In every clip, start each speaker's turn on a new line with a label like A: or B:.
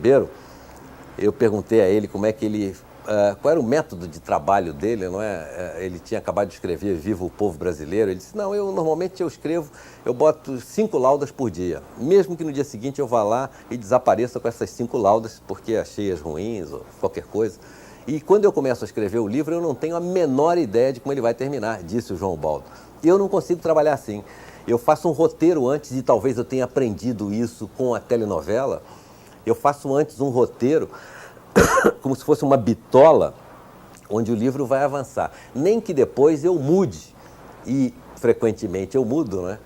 A: Ribeiro, eu perguntei a ele como é que ele, qual era o método de trabalho dele, não é? Ele tinha acabado de escrever Viva o Povo Brasileiro. Ele disse, não, normalmente eu escrevo, eu boto 5 laudas por dia, mesmo que no dia seguinte eu vá lá e desapareça com essas 5 laudas, porque achei as ruins ou qualquer coisa. E quando eu começo a escrever o livro, eu não tenho a menor ideia de como ele vai terminar, disse o João Baldo. E eu não consigo trabalhar assim. Eu faço um roteiro antes, e talvez eu tenha aprendido isso com a telenovela. Eu faço antes um roteiro como se fosse uma bitola onde o livro vai avançar. Nem que depois eu mude, e frequentemente eu mudo, né?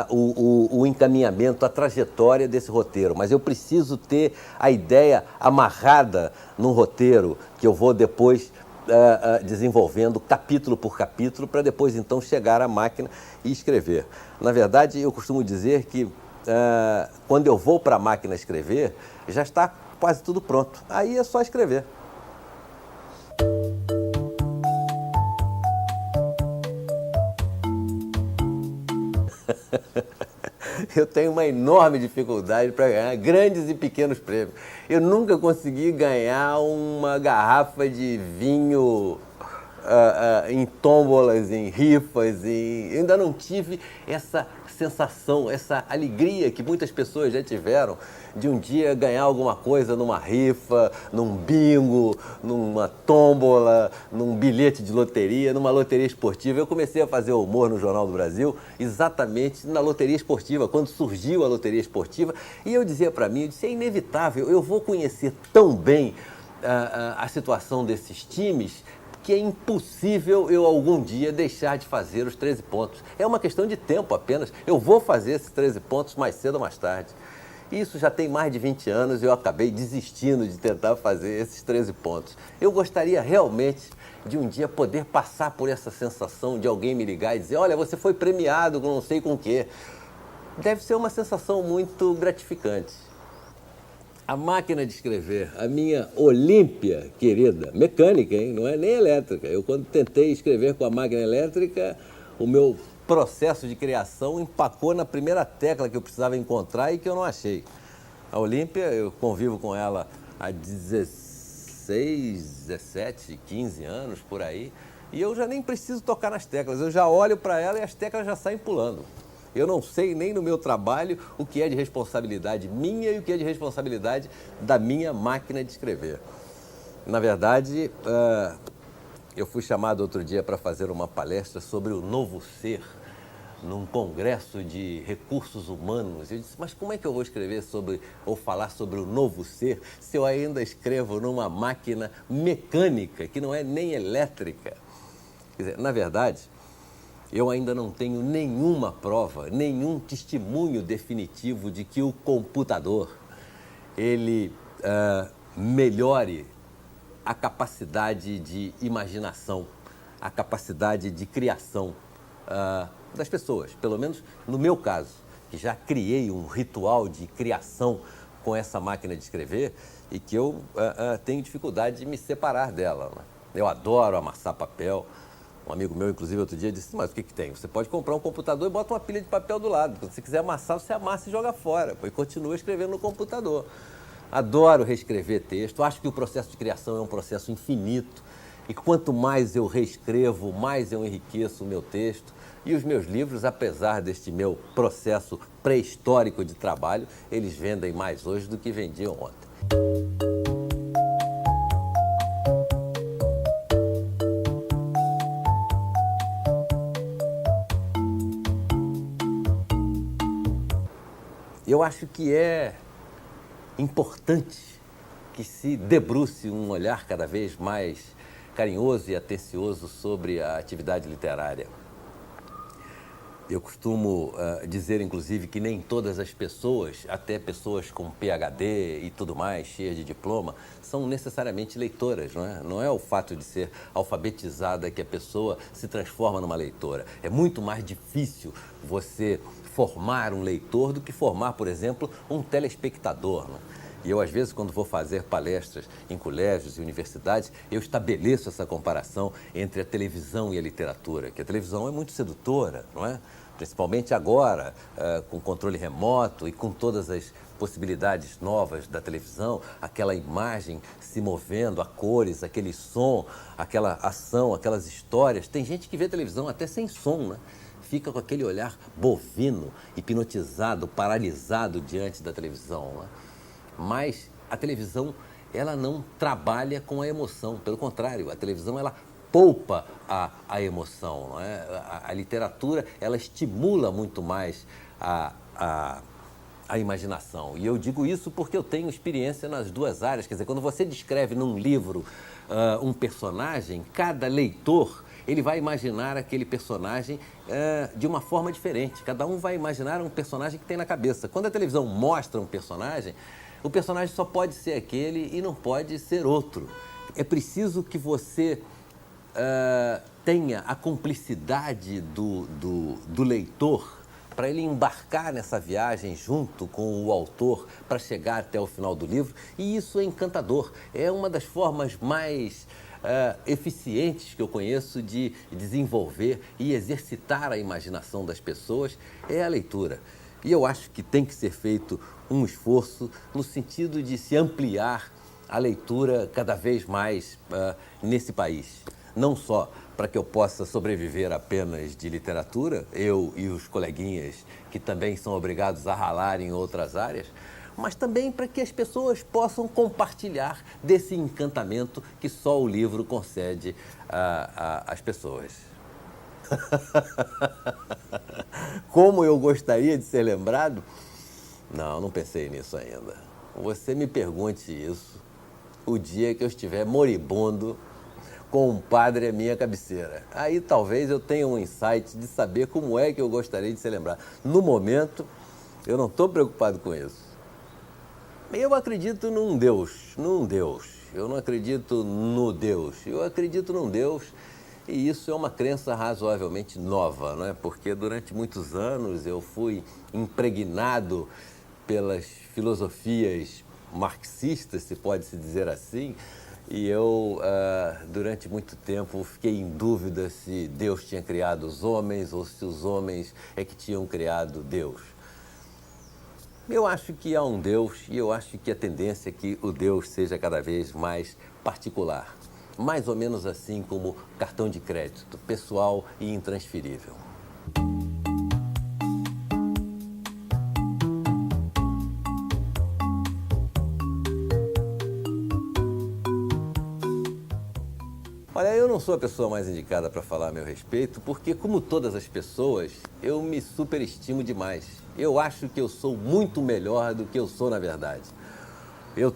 A: O encaminhamento, a trajetória desse roteiro. Mas eu preciso ter a ideia amarrada num roteiro que eu vou depois desenvolvendo capítulo por capítulo para depois então chegar à máquina e escrever. Na verdade, eu costumo dizer que quando eu vou para a máquina escrever, já está quase tudo pronto. Aí é só escrever. Eu tenho uma enorme dificuldade para ganhar grandes e pequenos prêmios. Eu nunca consegui ganhar uma garrafa de vinho em tômbolas, em rifas. Eu ainda não tive essa sensação, essa alegria que muitas pessoas já tiveram de um dia ganhar alguma coisa numa rifa, num bingo, numa tômbola, num bilhete de loteria, numa loteria esportiva. Eu comecei a fazer humor no Jornal do Brasil exatamente na loteria esportiva, quando surgiu a loteria esportiva, e eu dizia para mim, eu disse, é inevitável, eu vou conhecer tão bem a situação desses times que é impossível eu algum dia deixar de fazer os 13 pontos. É uma questão de tempo apenas. Eu vou fazer esses 13 pontos mais cedo ou mais tarde. Isso já tem mais de 20 anos e eu acabei desistindo de tentar fazer esses 13 pontos. Eu gostaria realmente de um dia poder passar por essa sensação de alguém me ligar e dizer, olha, você foi premiado com não sei com o quê. Deve ser uma sensação muito gratificante. A máquina de escrever, a minha Olímpia querida, mecânica, hein? Não é nem elétrica. Eu, quando tentei escrever com a máquina elétrica, o meu processo de criação empacou na primeira tecla que eu precisava encontrar e que eu não achei. A Olímpia, eu convivo com ela há 16, 17, 15 anos, por aí, e eu já nem preciso tocar nas teclas. Eu já olho para ela e as teclas já saem pulando. Eu não sei nem no meu trabalho o que é de responsabilidade minha e o que é de responsabilidade da minha máquina de escrever. Na verdade, eu fui chamado outro dia para fazer uma palestra sobre o novo ser num congresso de recursos humanos. Eu disse, mas como é que eu vou escrever sobre, ou falar sobre o novo ser, se eu ainda escrevo numa máquina mecânica, que não é nem elétrica? Quer dizer, na verdade, eu ainda não tenho nenhuma prova, nenhum testemunho definitivo de que o computador, ele melhore a capacidade de imaginação, a capacidade de criação das pessoas. Pelo menos no meu caso, que já criei um ritual de criação com essa máquina de escrever e que eu tenho dificuldade de me separar dela, né? Eu adoro amassar papel. Um amigo meu, inclusive, outro dia disse, mas o que tem? Você pode comprar um computador e bota uma pilha de papel do lado. Se você quiser amassar, você amassa e joga fora. E continua escrevendo no computador. Adoro reescrever texto. Acho que o processo de criação é um processo infinito. E quanto mais eu reescrevo, mais eu enriqueço o meu texto. E os meus livros, apesar deste meu processo pré-histórico de trabalho, eles vendem mais hoje do que vendiam ontem. Eu acho que é importante que se debruce um olhar cada vez mais carinhoso e atencioso sobre a atividade literária. Eu costumo dizer, inclusive, que nem todas as pessoas, até pessoas com PhD e tudo mais, cheias de diploma, são necessariamente leitoras, não é? Não é o fato de ser alfabetizada que a pessoa se transforma numa leitora. É muito mais difícil você formar um leitor do que formar, por exemplo, um telespectador, não é? E eu, às vezes, quando vou fazer palestras em colégios e universidades, eu estabeleço essa comparação entre a televisão e a literatura, que a televisão é muito sedutora, não é? principalmente agora, com controle remoto e com todas as possibilidades novas da televisão, aquela imagem se movendo, a cores, aquele som, aquela ação, aquelas histórias. Tem gente que vê televisão até sem som, né? Fica com aquele olhar bovino, hipnotizado, paralisado diante da televisão, né? Mas a televisão, ela não trabalha com a emoção, pelo contrário, a televisão, ela poupa a emoção, não é? A literatura, ela estimula muito mais a imaginação. E eu digo isso porque eu tenho experiência nas duas áreas. Quer dizer, quando você descreve num livro um personagem, cada leitor, ele vai imaginar aquele personagem de uma forma diferente. Cada um vai imaginar um personagem que tem na cabeça. Quando a televisão mostra um personagem, o personagem só pode ser aquele e não pode ser outro. É preciso que você tenha a cumplicidade do leitor para ele embarcar nessa viagem junto com o autor para chegar até o final do livro. E isso é encantador. É uma das formas mais eficientes que eu conheço de desenvolver e exercitar a imaginação das pessoas, é a leitura. E eu acho que tem que ser feito um esforço no sentido de se ampliar a leitura cada vez mais nesse país. Não só para que eu possa sobreviver apenas de literatura, eu e os coleguinhas que também são obrigados a ralar em outras áreas, mas também para que as pessoas possam compartilhar desse encantamento que só o livro concede às pessoas. Como eu gostaria de ser lembrado? Não pensei nisso ainda. Você me pergunte isso o dia que eu estiver moribundo com um padre à minha cabeceira. Aí talvez eu tenha um insight de saber como é que eu gostaria de ser lembrado. No momento, eu não estou preocupado com isso. Eu acredito num Deus. Eu não acredito no Deus. Eu acredito num Deus e isso é uma crença razoavelmente nova, não é? Porque durante muitos anos eu fui impregnado pelas filosofias marxistas, se pode se dizer assim, e eu, durante muito tempo, fiquei em dúvida se Deus tinha criado os homens ou se os homens é que tinham criado Deus. Eu acho que há um Deus e eu acho que a tendência é que o Deus seja cada vez mais particular. Mais ou menos assim como cartão de crédito, pessoal e intransferível. Olha, eu não sou a pessoa mais indicada para falar a meu respeito, porque, como todas as pessoas, eu me superestimo demais. Eu acho que eu sou muito melhor do que eu sou na verdade. Eu